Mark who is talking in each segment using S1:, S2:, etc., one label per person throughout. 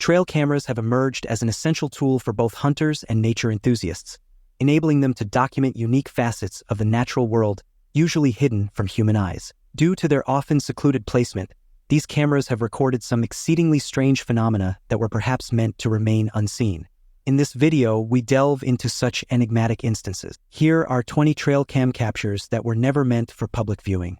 S1: trail cameras have emerged as an essential tool for both hunters and nature enthusiasts, enabling them to document unique facets of the natural world usually hidden from human eyes. Due to their often secluded placement, these cameras have recorded some exceedingly strange phenomena that were perhaps meant to remain unseen. In this video, we delve into such enigmatic instances. Here are 20 trail cam captures that were never meant for public viewing.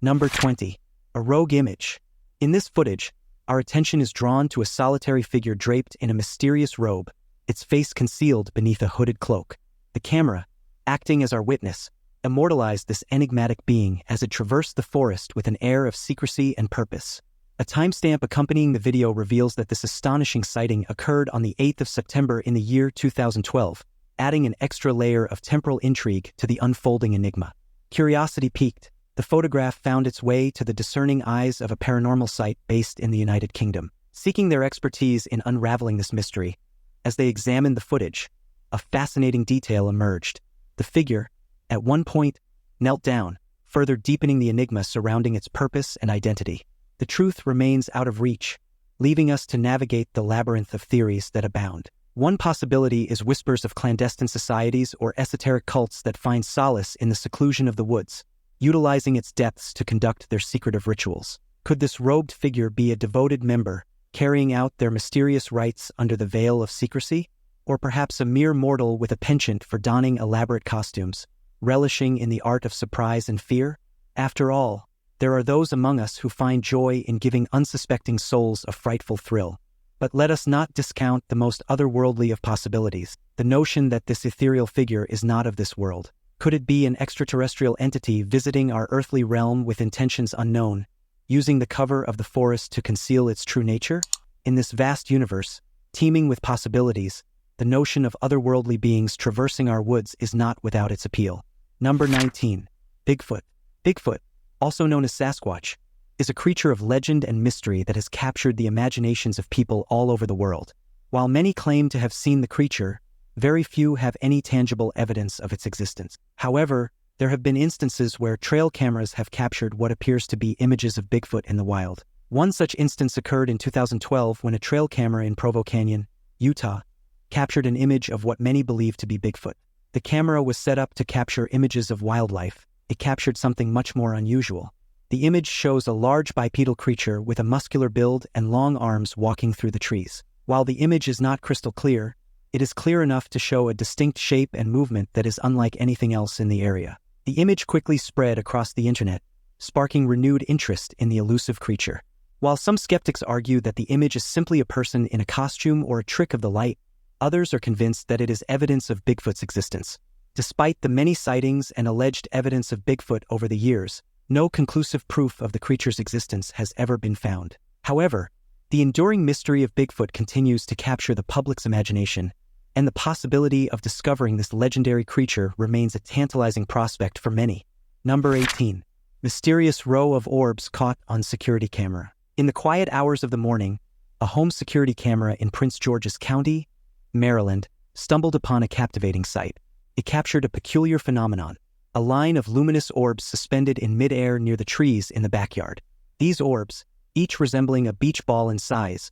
S1: Number 20. A rogue image. In this footage, our attention is drawn to a solitary figure draped in a mysterious robe, its face concealed beneath a hooded cloak. The camera, acting as our witness, immortalized this enigmatic being as it traversed the forest with an air of secrecy and purpose. A timestamp accompanying the video reveals that this astonishing sighting occurred on the 8th of September in the year 2012, adding an extra layer of temporal intrigue to the unfolding enigma. Curiosity piqued, the photograph found its way to the discerning eyes of a paranormal site based in the United Kingdom. Seeking their expertise in unraveling this mystery, as they examined the footage, a fascinating detail emerged. The figure, at one point, knelt down, further deepening the enigma surrounding its purpose and identity. The truth remains out of reach, leaving us to navigate the labyrinth of theories that abound. One possibility is whispers of clandestine societies or esoteric cults that find solace in the seclusion of the woods, utilizing its depths to conduct their secretive rituals. Could this robed figure be a devoted member, carrying out their mysterious rites under the veil of secrecy? Or perhaps a mere mortal with a penchant for donning elaborate costumes, relishing in the art of surprise and fear? After all, there are those among us who find joy in giving unsuspecting souls a frightful thrill. But let us not discount the most otherworldly of possibilities, the notion that this ethereal figure is not of this world. Could it be an extraterrestrial entity visiting our earthly realm with intentions unknown, using the cover of the forest to conceal its true nature? In this vast universe, teeming with possibilities, the notion of otherworldly beings traversing our woods is not without its appeal. Number 19. Bigfoot. Bigfoot, also known as Sasquatch, is a creature of legend and mystery that has captured the imaginations of people all over the world. While many claim to have seen the creature, very few have any tangible evidence of its existence. However, there have been instances where trail cameras have captured what appears to be images of Bigfoot in the wild. One such instance occurred in 2012 when a trail camera in Provo Canyon, Utah, captured an image of what many believe to be Bigfoot. The camera was set up to capture images of wildlife. It captured something much more unusual. The image shows a large bipedal creature with a muscular build and long arms walking through the trees. While the image is not crystal clear, it is clear enough to show a distinct shape and movement that is unlike anything else in the area. The image quickly spread across the internet, sparking renewed interest in the elusive creature. While some skeptics argue that the image is simply a person in a costume or a trick of the light, others are convinced that it is evidence of Bigfoot's existence. Despite the many sightings and alleged evidence of Bigfoot over the years, no conclusive proof of the creature's existence has ever been found. However, the enduring mystery of Bigfoot continues to capture the public's imagination, and the possibility of discovering this legendary creature remains a tantalizing prospect for many. Number 18. Mysterious row of orbs caught on security camera. In the quiet hours of the morning, a home security camera in Prince George's County, Maryland, stumbled upon a captivating sight. It captured a peculiar phenomenon, a line of luminous orbs suspended in midair near the trees in the backyard. These orbs, each resembling a beach ball in size,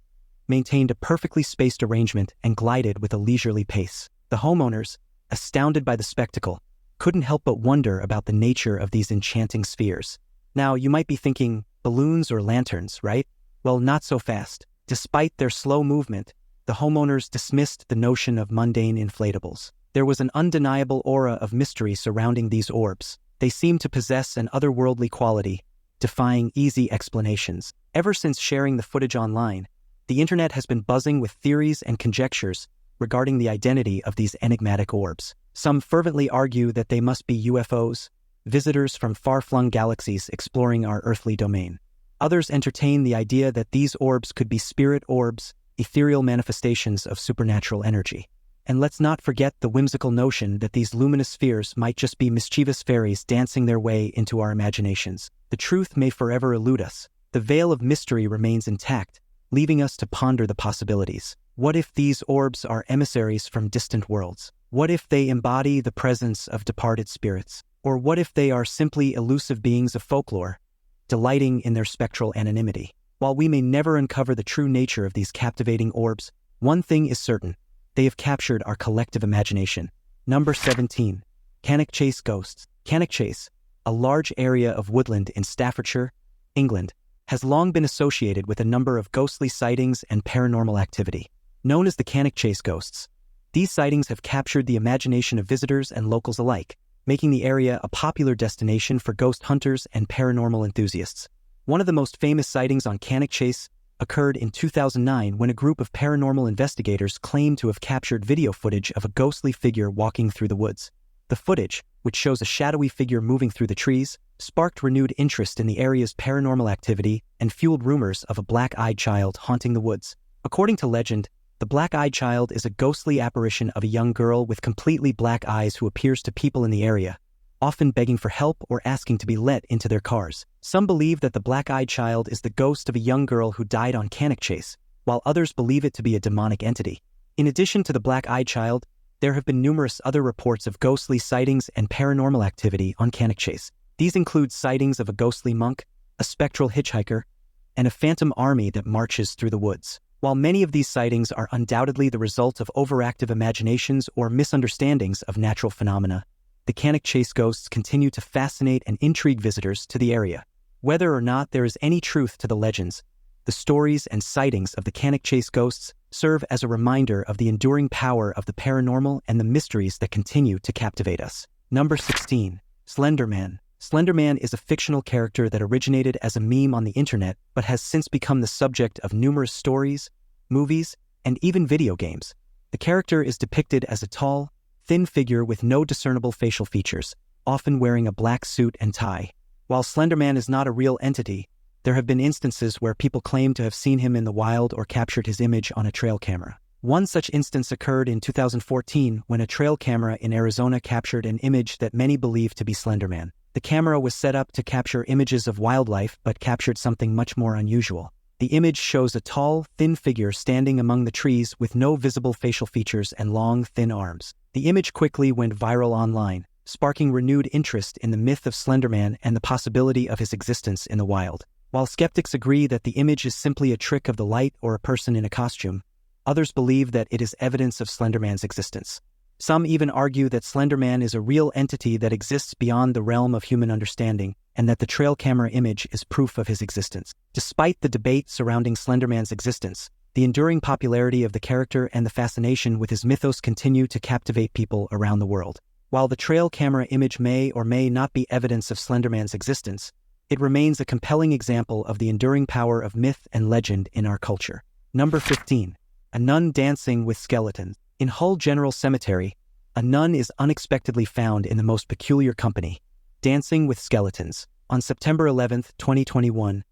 S1: maintained a perfectly spaced arrangement and glided with a leisurely pace. The homeowners, astounded by the spectacle, couldn't help but wonder about the nature of these enchanting spheres. Now, you might be thinking, balloons or lanterns, right? Well, not so fast. Despite their slow movement, the homeowners dismissed the notion of mundane inflatables. There was an undeniable aura of mystery surrounding these orbs. They seemed to possess an otherworldly quality, defying easy explanations. Ever since sharing the footage online, the internet has been buzzing with theories and conjectures regarding the identity of these enigmatic orbs. Some fervently argue that they must be UFOs, visitors from far-flung galaxies exploring our earthly domain. Others entertain the idea that these orbs could be spirit orbs, ethereal manifestations of supernatural energy. And let's not forget the whimsical notion that these luminous spheres might just be mischievous fairies dancing their way into our imaginations. The truth may forever elude us. The veil of mystery remains intact, leaving us to ponder the possibilities. What if these orbs are emissaries from distant worlds? What if they embody the presence of departed spirits? Or what if they are simply elusive beings of folklore, delighting in their spectral anonymity? While we may never uncover the true nature of these captivating orbs, one thing is certain: they have captured our collective imagination. Number 17. Canic Chase Ghosts. Canic Chase, a large area of woodland in Staffordshire, England, has long been associated with a number of ghostly sightings and paranormal activity. Known as the Canic Chase Ghosts, these sightings have captured the imagination of visitors and locals alike, making the area a popular destination for ghost hunters and paranormal enthusiasts. One of the most famous sightings on Canic Chase occurred in 2009 when a group of paranormal investigators claimed to have captured video footage of a ghostly figure walking through the woods. The footage, which shows a shadowy figure moving through the trees, sparked renewed interest in the area's paranormal activity and fueled rumors of a black-eyed child haunting the woods. According to legend, the black-eyed child is a ghostly apparition of a young girl with completely black eyes who appears to people in the area, often begging for help or asking to be let into their cars. Some believe that the black-eyed child is the ghost of a young girl who died on Canic Chase, while others believe it to be a demonic entity. In addition to the black-eyed child, there have been numerous other reports of ghostly sightings and paranormal activity on Canic Chase. These include sightings of a ghostly monk, a spectral hitchhiker, and a phantom army that marches through the woods. While many of these sightings are undoubtedly the result of overactive imaginations or misunderstandings of natural phenomena, the Canic Chase ghosts continue to fascinate and intrigue visitors to the area. Whether or not there is any truth to the legends, the stories and sightings of the Canic Chase ghosts serve as a reminder of the enduring power of the paranormal and the mysteries that continue to captivate us. Number 16. Slender Man. Slender Man is a fictional character that originated as a meme on the internet but has since become the subject of numerous stories, movies, and even video games. The character is depicted as a tall, thin figure with no discernible facial features, often wearing a black suit and tie. While Slender Man is not a real entity, there have been instances where people claim to have seen him in the wild or captured his image on a trail camera. One such instance occurred in 2014 when a trail camera in Arizona captured an image that many believe to be Slender Man. The camera was set up to capture images of wildlife but captured something much more unusual. The image shows a tall, thin figure standing among the trees with no visible facial features and long, thin arms. The image quickly went viral online, sparking renewed interest in the myth of Slender Man and the possibility of his existence in the wild. While skeptics agree that the image is simply a trick of the light or a person in a costume, others believe that it is evidence of Slender Man's existence. Some even argue that Slender Man is a real entity that exists beyond the realm of human understanding, and that the trail camera image is proof of his existence. Despite the debate surrounding Slender Man's existence, the enduring popularity of the character and the fascination with his mythos continue to captivate people around the world. While the trail camera image may or may not be evidence of Slender Man's existence, it remains a compelling example of the enduring power of myth and legend in our culture. Number 15. A nun dancing with skeletons. In Hull General Cemetery, a nun is unexpectedly found in the most peculiar company, dancing with skeletons. On September 11, 2021,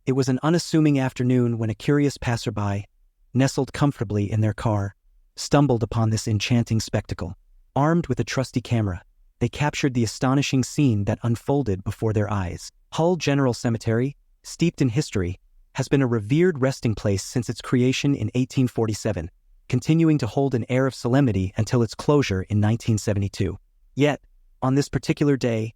S1: it was an unassuming afternoon when a curious passerby, nestled comfortably in their car, stumbled upon this enchanting spectacle. Armed with a trusty camera, they captured the astonishing scene that unfolded before their eyes. Hull General Cemetery, steeped in history, has been a revered resting place since its creation in 1847, continuing to hold an air of solemnity until its closure in 1972. Yet, on this particular day,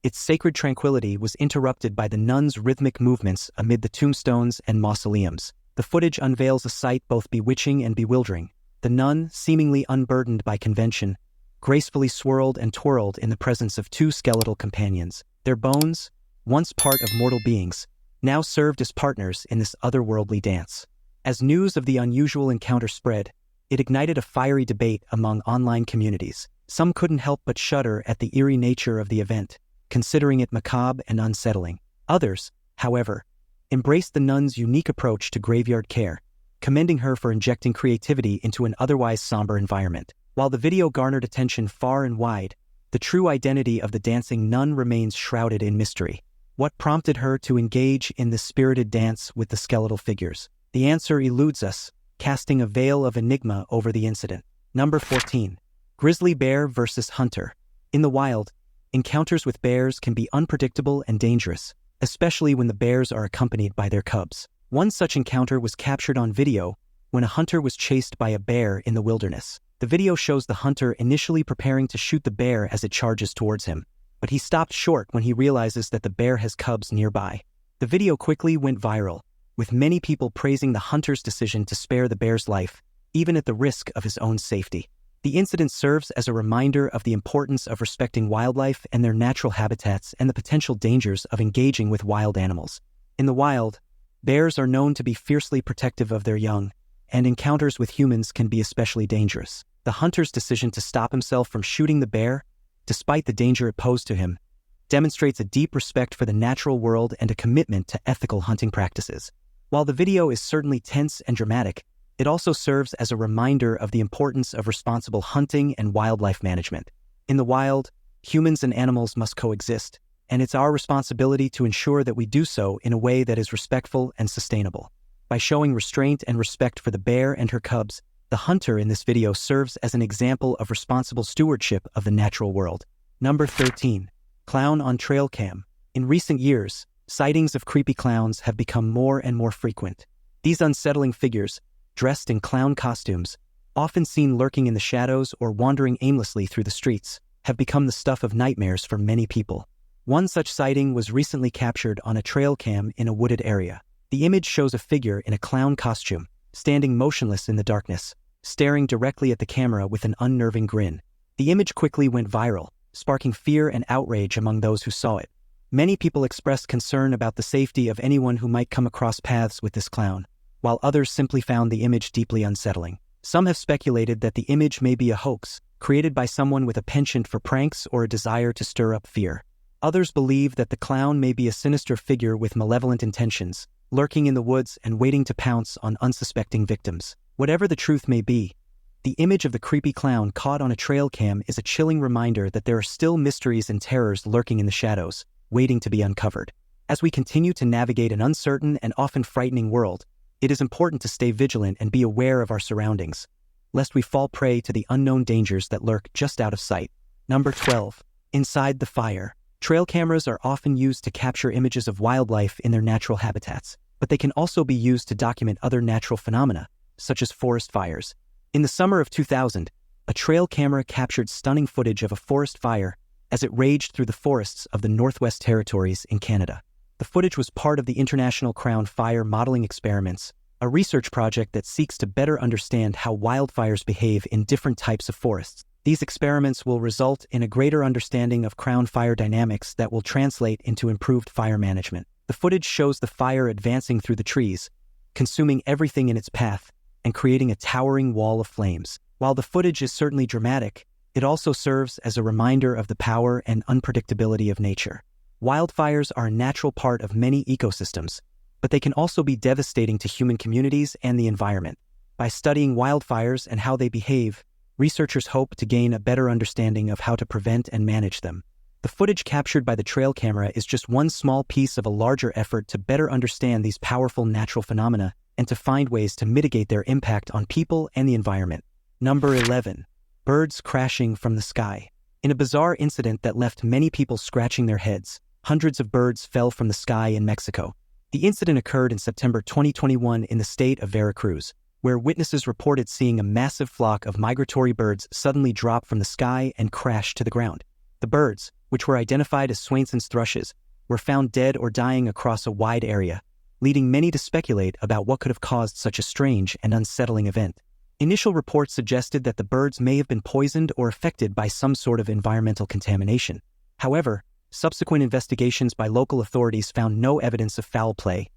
S1: its sacred tranquility was interrupted by the nuns' rhythmic movements amid the tombstones and mausoleums. The footage unveils a sight both bewitching and bewildering. The nun, seemingly unburdened by convention, gracefully swirled and twirled in the presence of two skeletal companions. Their bones, once part of mortal beings, now served as partners in this otherworldly dance. As news of the unusual encounter spread, it ignited a fiery debate among online communities. Some couldn't help but shudder at the eerie nature of the event, considering it macabre and unsettling. Others, however, embraced the nun's unique approach to graveyard care, commending her for injecting creativity into an otherwise somber environment. While the video garnered attention far and wide, the true identity of the dancing nun remains shrouded in mystery. What prompted her to engage in this spirited dance with the skeletal figures? The answer eludes us, casting a veil of enigma over the incident. Number 14. Grizzly bear versus hunter. In the wild, encounters with bears can be unpredictable and dangerous, especially when the bears are accompanied by their cubs. One such encounter was captured on video when a hunter was chased by a bear in the wilderness. The video shows the hunter initially preparing to shoot the bear as it charges towards him, but he stopped short when he realizes that the bear has cubs nearby. The video quickly went viral, with many people praising the hunter's decision to spare the bear's life, even at the risk of his own safety. The incident serves as a reminder of the importance of respecting wildlife and their natural habitats and the potential dangers of engaging with wild animals. In the wild, bears are known to be fiercely protective of their young, and encounters with humans can be especially dangerous. The hunter's decision to stop himself from shooting the bear, despite the danger it posed to him, demonstrates a deep respect for the natural world and a commitment to ethical hunting practices. While the video is certainly tense and dramatic, it also serves as a reminder of the importance of responsible hunting and wildlife management. In the wild, humans and animals must coexist, and it's our responsibility to ensure that we do so in a way that is respectful and sustainable. By showing restraint and respect for the bear and her cubs, the hunter in this video serves as an example of responsible stewardship of the natural world. Number 13. Clown on trail cam. In recent years, sightings of creepy clowns have become more and more frequent. These unsettling figures, dressed in clown costumes, often seen lurking in the shadows or wandering aimlessly through the streets, have become the stuff of nightmares for many people. One such sighting was recently captured on a trail cam in a wooded area. The image shows a figure in a clown costume, standing motionless in the darkness, staring directly at the camera with an unnerving grin. The image quickly went viral, sparking fear and outrage among those who saw it. Many people expressed concern about the safety of anyone who might come across paths with this clown, while others simply found the image deeply unsettling. Some have speculated that the image may be a hoax, created by someone with a penchant for pranks or a desire to stir up fear. Others believe that the clown may be a sinister figure with malevolent intentions, lurking in the woods and waiting to pounce on unsuspecting victims. Whatever the truth may be, the image of the creepy clown caught on a trail cam is a chilling reminder that there are still mysteries and terrors lurking in the shadows, waiting to be uncovered. As we continue to navigate an uncertain and often frightening world, it is important to stay vigilant and be aware of our surroundings, lest we fall prey to the unknown dangers that lurk just out of sight. Number 12. Inside the fire. Trail cameras are often used to capture images of wildlife in their natural habitats, but they can also be used to document other natural phenomena, such as forest fires. In the summer of 2000, a trail camera captured stunning footage of a forest fire as it raged through the forests of the Northwest Territories in Canada. The footage was part of the International Crown Fire Modeling Experiments, a research project that seeks to better understand how wildfires behave in different types of forests. These experiments will result in a greater understanding of crown fire dynamics that will translate into improved fire management. The footage shows the fire advancing through the trees, consuming everything in its path, and creating a towering wall of flames. While the footage is certainly dramatic, it also serves as a reminder of the power and unpredictability of nature. Wildfires are a natural part of many ecosystems, but they can also be devastating to human communities and the environment. By studying wildfires and how they behave, researchers hope to gain a better understanding of how to prevent and manage them. The footage captured by the trail camera is just one small piece of a larger effort to better understand these powerful natural phenomena and to find ways to mitigate their impact on people and the environment. Number 11. Birds crashing from the sky. In a bizarre incident that left many people scratching their heads, hundreds of birds fell from the sky in Mexico. The incident occurred in September 2021 in the state of Veracruz, where witnesses reported seeing a massive flock of migratory birds suddenly drop from the sky and crash to the ground. The birds, which were identified as Swainson's thrushes, were found dead or dying across a wide area, leading many to speculate about what could have caused such a strange and unsettling event. Initial reports suggested that the birds may have been poisoned or affected by some sort of environmental contamination. However, subsequent investigations by local authorities found no evidence of foul play,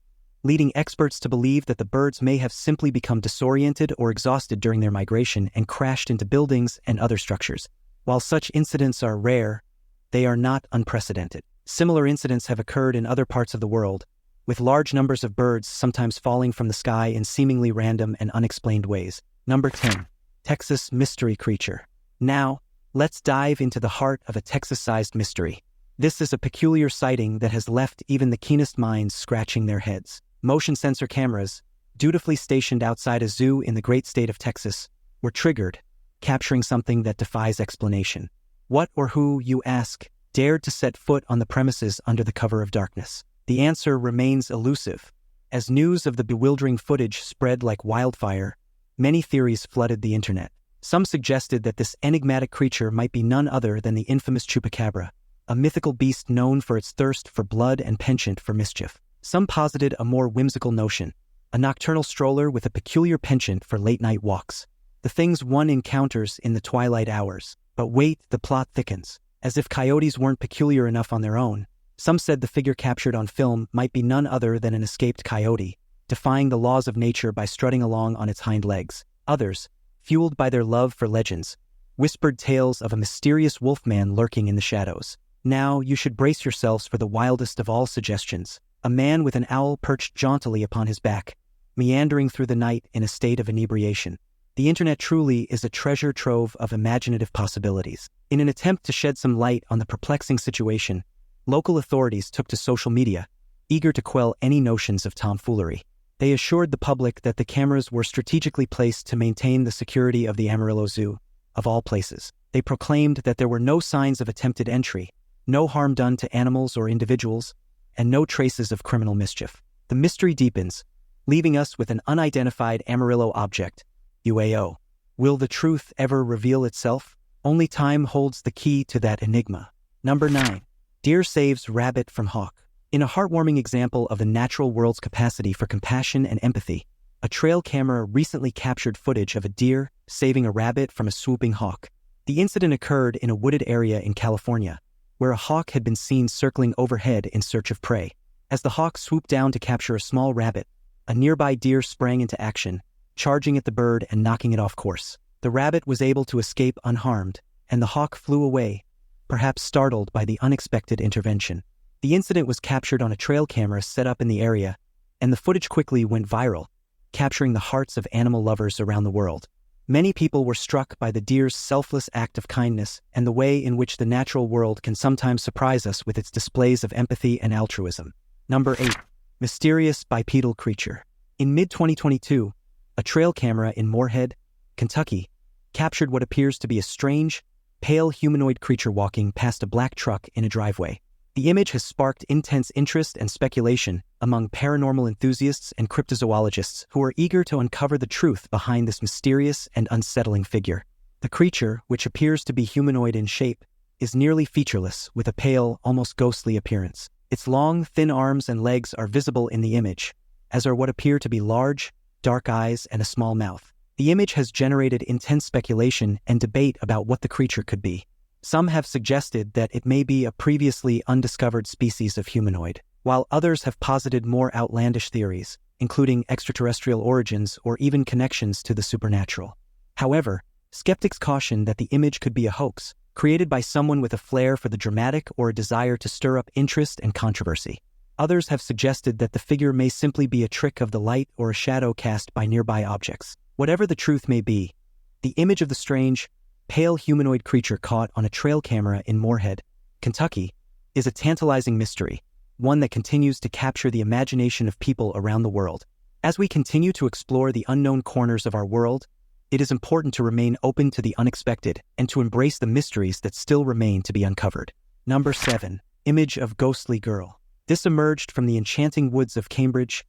S1: leading experts to believe that the birds may have simply become disoriented or exhausted during their migration and crashed into buildings and other structures. While such incidents are rare, they are not unprecedented. Similar incidents have occurred in other parts of the world, with large numbers of birds sometimes falling from the sky in seemingly random and unexplained ways. Number 10. Texas mystery creature. Now, let's dive into the heart of a Texas-sized mystery. This is a peculiar sighting that has left even the keenest minds scratching their heads. Motion sensor cameras, dutifully stationed outside a zoo in the great state of Texas, were triggered, capturing something that defies explanation. What or who, you ask, dared to set foot on the premises under the cover of darkness? The answer remains elusive. As news of the bewildering footage spread like wildfire, many theories flooded the internet. Some suggested that this enigmatic creature might be none other than the infamous chupacabra, a mythical beast known for its thirst for blood and penchant for mischief. Some posited a more whimsical notion, a nocturnal stroller with a peculiar penchant for late-night walks. The things one encounters in the twilight hours. But wait, the plot thickens. As if coyotes weren't peculiar enough on their own, some said the figure captured on film might be none other than an escaped coyote, defying the laws of nature by strutting along on its hind legs. Others, fueled by their love for legends, whispered tales of a mysterious wolfman lurking in the shadows. Now you should brace yourselves for the wildest of all suggestions. A man with an owl perched jauntily upon his back, meandering through the night in a state of inebriation. The internet truly is a treasure trove of imaginative possibilities. In an attempt to shed some light on the perplexing situation, local authorities took to social media, eager to quell any notions of tomfoolery. They assured the public that the cameras were strategically placed to maintain the security of the Amarillo Zoo, of all places. They proclaimed that there were no signs of attempted entry, no harm done to animals or individuals, and no traces of criminal mischief. The mystery deepens, leaving us with an unidentified Amarillo object, UAO. Will the truth ever reveal itself? Only time holds the key to that enigma. Number 9. Deer saves rabbit from hawk. In a heartwarming example of the natural world's capacity for compassion and empathy, a trail camera recently captured footage of a deer saving a rabbit from a swooping hawk. The incident occurred in a wooded area in California, where a hawk had been seen circling overhead in search of prey. As the hawk swooped down to capture a small rabbit, a nearby deer sprang into action, charging at the bird and knocking it off course. The rabbit was able to escape unharmed, and the hawk flew away, perhaps startled by the unexpected intervention. The incident was captured on a trail camera set up in the area, and the footage quickly went viral, capturing the hearts of animal lovers around the world. Many people were struck by the deer's selfless act of kindness and the way in which the natural world can sometimes surprise us with its displays of empathy and altruism. Number 8. Mysterious bipedal creature. In mid-2022, a trail camera in Moorhead, Kentucky, captured what appears to be a strange, pale humanoid creature walking past a black truck in a driveway. The image has sparked intense interest and speculation among paranormal enthusiasts and cryptozoologists who are eager to uncover the truth behind this mysterious and unsettling figure. The creature, which appears to be humanoid in shape, is nearly featureless with a pale, almost ghostly appearance. Its long, thin arms and legs are visible in the image, as are what appear to be large, dark eyes and a small mouth. The image has generated intense speculation and debate about what the creature could be. Some have suggested that it may be a previously undiscovered species of humanoid, while others have posited more outlandish theories, including extraterrestrial origins or even connections to the supernatural. However, skeptics caution that the image could be a hoax, created by someone with a flair for the dramatic or a desire to stir up interest and controversy. Others have suggested that the figure may simply be a trick of the light or a shadow cast by nearby objects. Whatever the truth may be, the image of the strange, pale humanoid creature caught on a trail camera in Moorhead, Kentucky, is a tantalizing mystery, one that continues to capture the imagination of people around the world. As we continue to explore the unknown corners of our world, it is important to remain open to the unexpected and to embrace the mysteries that still remain to be uncovered. Number 7. Image of ghostly girl. This emerged from the enchanting woods of Cambridge,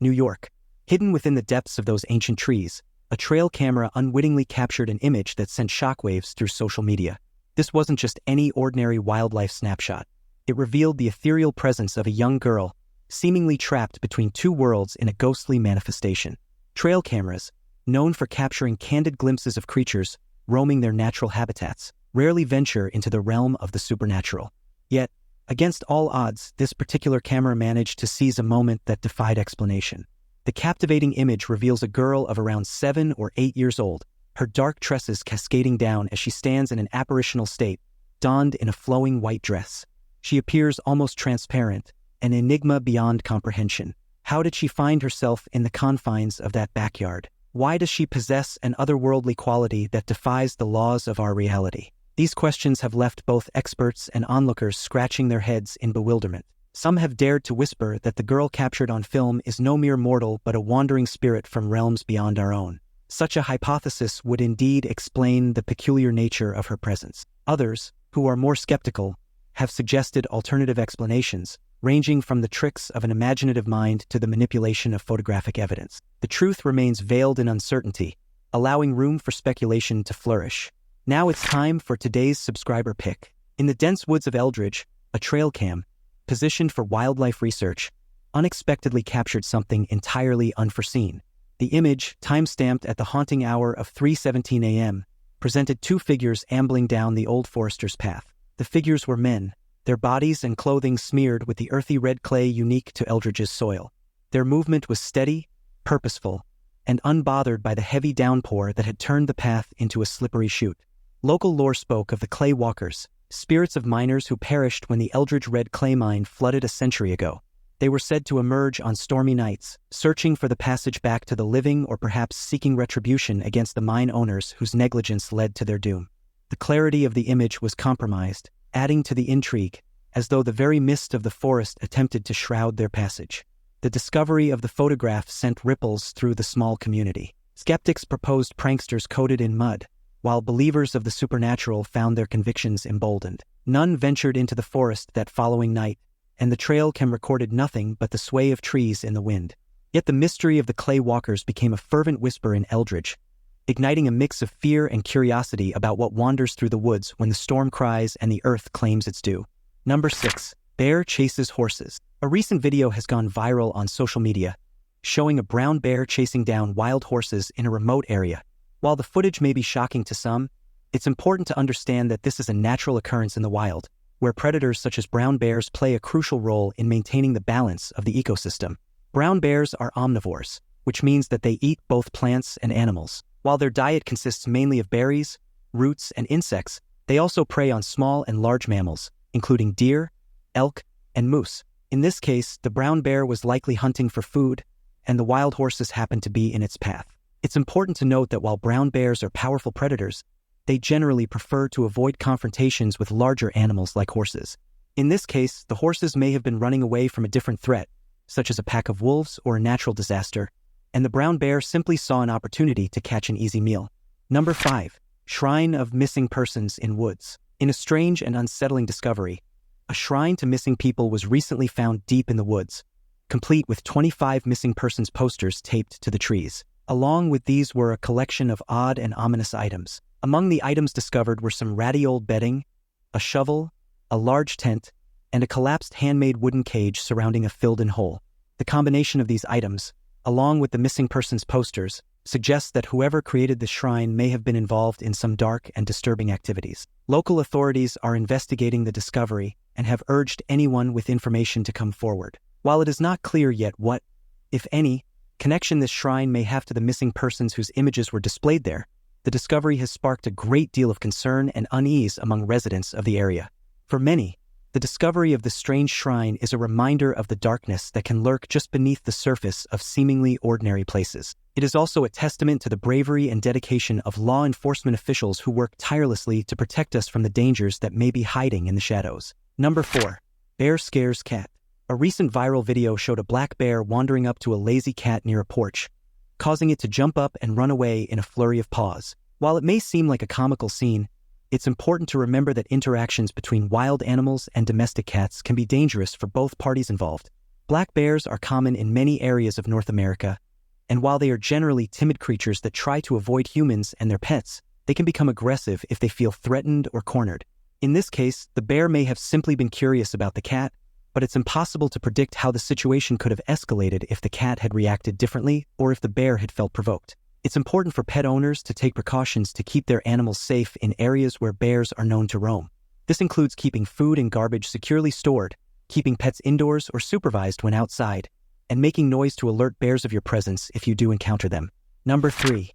S1: New York. Hidden within the depths of those ancient trees, a trail camera unwittingly captured an image that sent shockwaves through social media. This wasn't just any ordinary wildlife snapshot. It revealed the ethereal presence of a young girl, seemingly trapped between two worlds in a ghostly manifestation. Trail cameras, known for capturing candid glimpses of creatures roaming their natural habitats, rarely venture into the realm of the supernatural. Yet, against all odds, this particular camera managed to seize a moment that defied explanation. The captivating image reveals a girl of around 7 or 8 years old, her dark tresses cascading down as she stands in an apparitional state, donned in a flowing white dress. She appears almost transparent, an enigma beyond comprehension. How did she find herself in the confines of that backyard? Why does she possess an otherworldly quality that defies the laws of our reality? These questions have left both experts and onlookers scratching their heads in bewilderment. Some have dared to whisper that the girl captured on film is no mere mortal but a wandering spirit from realms beyond our own. Such a hypothesis would indeed explain the peculiar nature of her presence. Others, who are more skeptical, have suggested alternative explanations, ranging from the tricks of an imaginative mind to the manipulation of photographic evidence. The truth remains veiled in uncertainty, allowing room for speculation to flourish. Now it's time for today's subscriber pick. In the dense woods of Eldridge, a trail cam, positioned for wildlife research, unexpectedly captured something entirely unforeseen. The image, time-stamped at the haunting hour of 3:17 a.m., presented two figures ambling down the old forester's path. The figures were men, their bodies and clothing smeared with the earthy red clay unique to Eldridge's soil. Their movement was steady, purposeful, and unbothered by the heavy downpour that had turned the path into a slippery chute. Local lore spoke of the clay walkers, spirits of miners who perished when the Eldridge red clay mine flooded a century ago. They were said to emerge on stormy nights, searching for the passage back to the living or perhaps seeking retribution against the mine owners whose negligence led to their doom. The clarity of the image was compromised, adding to the intrigue, as though the very mist of the forest attempted to shroud their passage. The discovery of the photograph sent ripples through the small community. Skeptics proposed pranksters coated in mud, while believers of the supernatural found their convictions emboldened. None ventured into the forest that following night, and the trail cam recorded nothing but the sway of trees in the wind. Yet the mystery of the clay walkers became a fervent whisper in Eldridge, igniting a mix of fear and curiosity about what wanders through the woods when the storm cries and the earth claims its due. Number 6. Bear chases horses. A recent video has gone viral on social media, showing a brown bear chasing down wild horses in a remote area. While the footage may be shocking to some, it's important to understand that this is a natural occurrence in the wild, where predators such as brown bears play a crucial role in maintaining the balance of the ecosystem. Brown bears are omnivores, which means that they eat both plants and animals. While their diet consists mainly of berries, roots, and insects, they also prey on small and large mammals, including deer, elk, and moose. In this case, the brown bear was likely hunting for food, and the wild horses happened to be in its path. It's important to note that while brown bears are powerful predators, they generally prefer to avoid confrontations with larger animals like horses. In this case, the horses may have been running away from a different threat, such as a pack of wolves or a natural disaster, and the brown bear simply saw an opportunity to catch an easy meal. Number 5. Shrine of Missing Persons in Woods. In a strange and unsettling discovery, a shrine to missing people was recently found deep in the woods, complete with 25 missing persons posters taped to the trees. Along with these were a collection of odd and ominous items. Among the items discovered were some ratty old bedding, a shovel, a large tent, and a collapsed handmade wooden cage surrounding a filled-in hole. The combination of these items, along with the missing persons posters, suggests that whoever created the shrine may have been involved in some dark and disturbing activities. Local authorities are investigating the discovery and have urged anyone with information to come forward. While it is not clear yet what, if any, connection this shrine may have to the missing persons whose images were displayed there, the discovery has sparked a great deal of concern and unease among residents of the area. For many, the discovery of this strange shrine is a reminder of the darkness that can lurk just beneath the surface of seemingly ordinary places. It is also a testament to the bravery and dedication of law enforcement officials who work tirelessly to protect us from the dangers that may be hiding in the shadows. Number 4. Bear scares cat. A recent viral video showed a black bear wandering up to a lazy cat near a porch, causing it to jump up and run away in a flurry of paws. While it may seem like a comical scene, it's important to remember that interactions between wild animals and domestic cats can be dangerous for both parties involved. Black bears are common in many areas of North America, and while they are generally timid creatures that try to avoid humans and their pets, they can become aggressive if they feel threatened or cornered. In this case, the bear may have simply been curious about the cat, but it's impossible to predict how the situation could have escalated if the cat had reacted differently or if the bear had felt provoked. It's important for pet owners to take precautions to keep their animals safe in areas where bears are known to roam. This includes keeping food and garbage securely stored, keeping pets indoors or supervised when outside, and making noise to alert bears of your presence if you do encounter them. Number 3.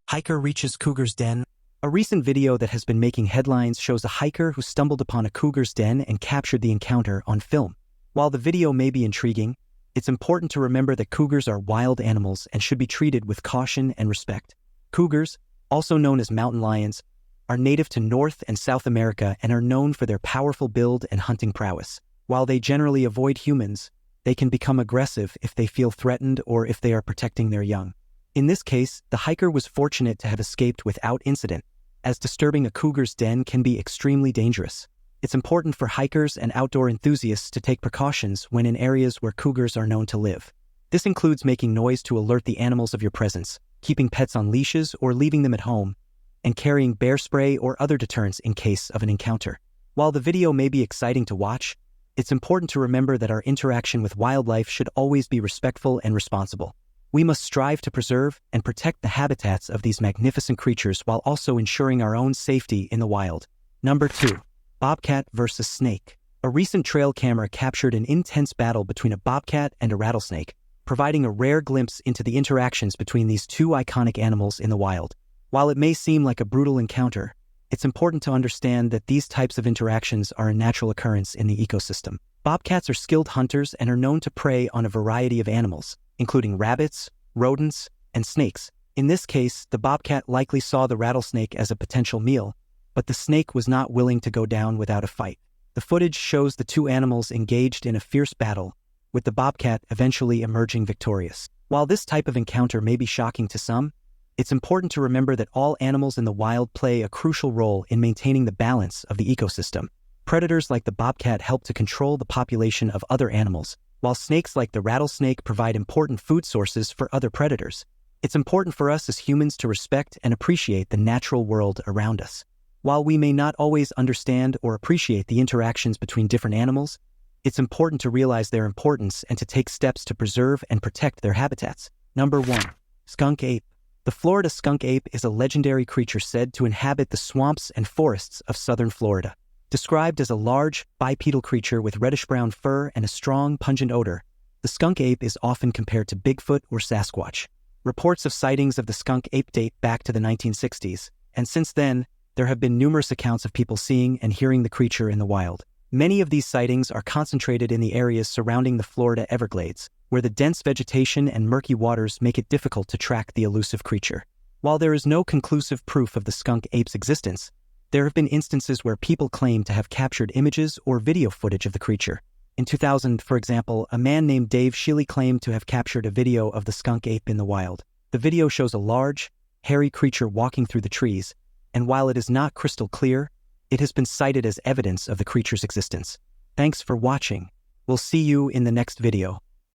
S1: Hiker reaches cougar's den. A recent video that has been making headlines shows a hiker who stumbled upon a cougar's den and captured the encounter on film. While the video may be intriguing, it's important to remember that cougars are wild animals and should be treated with caution and respect. Cougars, also known as mountain lions, are native to North and South America and are known for their powerful build and hunting prowess. While they generally avoid humans, they can become aggressive if they feel threatened or if they are protecting their young. In this case, the hiker was fortunate to have escaped without incident, as disturbing a cougar's den can be extremely dangerous. It's important for hikers and outdoor enthusiasts to take precautions when in areas where cougars are known to live. This includes making noise to alert the animals of your presence, keeping pets on leashes or leaving them at home, and carrying bear spray or other deterrents in case of an encounter. While the video may be exciting to watch, It's important to remember that our interaction with wildlife should always be respectful and responsible. We must strive to preserve and protect the habitats of these magnificent creatures while also ensuring our own safety in the wild. Number 2. Bobcat versus snake. A recent trail camera captured an intense battle between a bobcat and a rattlesnake, providing a rare glimpse into the interactions between these two iconic animals in the wild. While it may seem like a brutal encounter, it's important to understand that these types of interactions are a natural occurrence in the ecosystem. Bobcats are skilled hunters and are known to prey on a variety of animals, including rabbits, rodents, and snakes. In this case, the bobcat likely saw the rattlesnake as a potential meal, but the snake was not willing to go down without a fight. The footage shows the two animals engaged in a fierce battle, with the bobcat eventually emerging victorious. While this type of encounter may be shocking to some, it's important to remember that all animals in the wild play a crucial role in maintaining the balance of the ecosystem. Predators like the bobcat help to control the population of other animals, while snakes like the rattlesnake provide important food sources for other predators. It's important for us as humans to respect and appreciate the natural world around us. While we may not always understand or appreciate the interactions between different animals, it's important to realize their importance and to take steps to preserve and protect their habitats. Number 1. Skunk Ape. The Florida skunk ape is a legendary creature said to inhabit the swamps and forests of southern Florida. Described as a large, bipedal creature with reddish-brown fur and a strong, pungent odor, the skunk ape is often compared to Bigfoot or Sasquatch. Reports of sightings of the skunk ape date back to the 1960s, and since then, there have been numerous accounts of people seeing and hearing the creature in the wild. Many of these sightings are concentrated in the areas surrounding the Florida Everglades, where the dense vegetation and murky waters make it difficult to track the elusive creature. While there is no conclusive proof of the skunk ape's existence, there have been instances where people claim to have captured images or video footage of the creature. In 2000, for example, a man named Dave Shealy claimed to have captured a video of the skunk ape in the wild. The video shows a large, hairy creature walking through the trees, and while it is not crystal clear, it has been cited as evidence of the creature's existence. Thanks for watching. We'll see you in the next video.